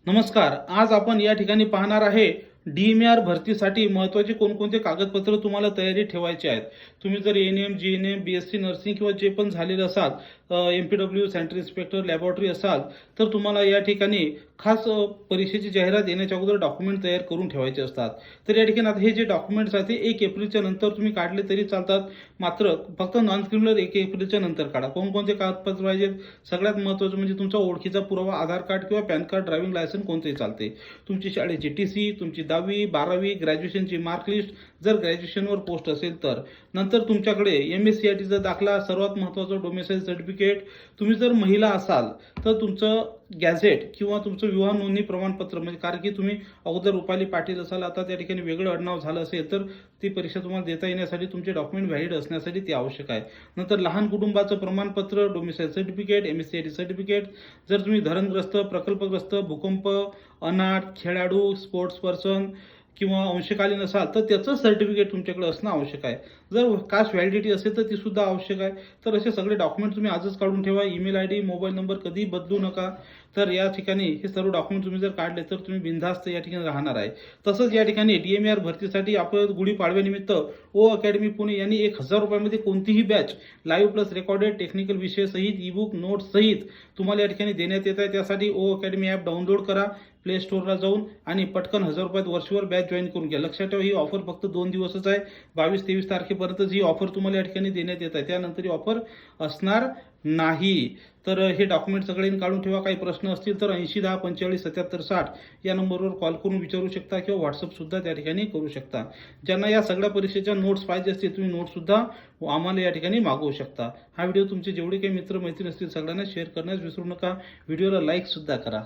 नमस्कार. आज आपण या ठिकाणी पाहणार आहे DMAR भरतीसाठी महत्त्वाचे कोणकोणते कागदपत्र तुम्हाला तयारी ठेवायचे आहेत. तुम्ही जर एएनएम, जीएनएम, बीएससी नर्सिंग किंवा जे पण झालेलं असाल, एमपीडब्ल्यू, सेंट्रल इन्स्पेक्टर, लॅबोरेटरी असाल, तर तुम्हाला या ठिकाणी खास परीक्षेची जाहिरात येण्याच्या अगोदर डॉक्युमेंट तयार करून ठेवायचे असतात. तर या ठिकाणी आता हे जे डॉक्युमेंट्स आहेत ते 1 एप्रिलच्या नंतर तुम्ही काढले तरी चालतात. मात्र फक्त नॉन क्रिमिनल 1 एप्रिलच्या नंतर काढा. कोणकोणते कागदपत्र पाहिजेत? सगळ्यात महत्त्वाचं म्हणजे तुमचा ओळखीचा पुरावा, आधार कार्ड किंवा पॅन कार्ड, ड्रायव्हिंग लायसन्स कोणतेही चालते. तुमची शाळेची टीसी, तुमची 10वी, 12वी, ग्रॅज्युएशनची मार्कलिस्ट जर ग्रॅज्युएशनवर पोस्ट असेल तर. नंतर तुमच्याकडे MSCITचा दाखला, सर्वात महत्त्वाचं डोमेसाईल सर्टिफिकेट. तुम्ही जर महिला असाल तर तुमचं गॅझेट किंवा तुमचं विवाह नोंदणी प्रमाणपत्र, म्हणजे कारण की तुम्ही अगोदर रुपाली पाटील असाल, आता त्या ठिकाणी वेगळं आडनाव झालं असेल तर ती परीक्षा तुम्हाला देता येण्यासाठी तुमचे डॉक्युमेंट व्हॅलिड असण्यासाठी ते आवश्यक आहे. नंतर लहान कुटुंबाचं प्रमाणपत्र, डोमेसाईल सर्टिफिकेट, MSCIT सर्टिफिकेट. जर तुम्ही धरणग्रस्त, प्रकल्पग्रस्त, भूकंप, अनाथ, खेळाडू, स्पोर्ट्स पर्सन किंवा अंशकालीन असाल तर त्याचं सर्टिफिकेट तुमच्याकडे असणं आवश्यक आहे. जर कास्ट व्हॅलिडिटी असेल तर ती सुद्धा आवश्यक आहे. तर असे सगळे डॉक्युमेंट तुम्ही आजच काढून ठेवा. ईमेल ID, मोबाईल नंबर कधीही बदलू नका. तर या ठिकाणी हे सर्व डॉक्युमेंट तुम्ही जर काढले तर तुम्ही बिनधास्त या ठिकाणी राहणार आहे. तसंच या ठिकाणी DMAR भरतीसाठी आपण गुढीपाडव्यानिमित्त ओ अकॅडमी पुणे यांनी 1000 रुपयामध्ये कोणतीही batch live plus recorded technical विषय सहित ईबुक नोट्स सहित तुम्हाला या ठिकाणी देण्यात येत आहे. त्यासाठी ओ अकॅडमी ॲप डाउनलोड करा, प्ले स्टोअरला जाऊन आणि पटकन 1000 रुपयात वर्षभर बॅच जॉईन करून घ्या. लक्षात ठेवा, ही ऑफर फक्त 2 दिवसच आहे. 22-23 तारखेपर्यंतच ही ऑफर तुम्हाला या ठिकाणी देण्यात येत आहे. त्यानंतर ही ऑफर असणार नाही. तर हे डॉक्युमेंट सगळे काढून ठेवा. काही प्रश्न असतील तर 8010457760 या नंबरवर कॉल करून विचारू शकता किंवा व्हॉट्सअप सुद्धा त्या ठिकाणी करू शकता. ज्यांना या सगळ्या परीक्षेच्या नोट्स पाहिजे असतील तुम्ही नोट्स सुद्धा आम्हाला या ठिकाणी मागवू शकता. हा व्हिडिओ तुमचे जेवढे काही मित्र मैत्रिणी असतील सगळ्यांना शेअर करण्यास विसरू नका. व्हिडिओला लाईक सुद्धा करा.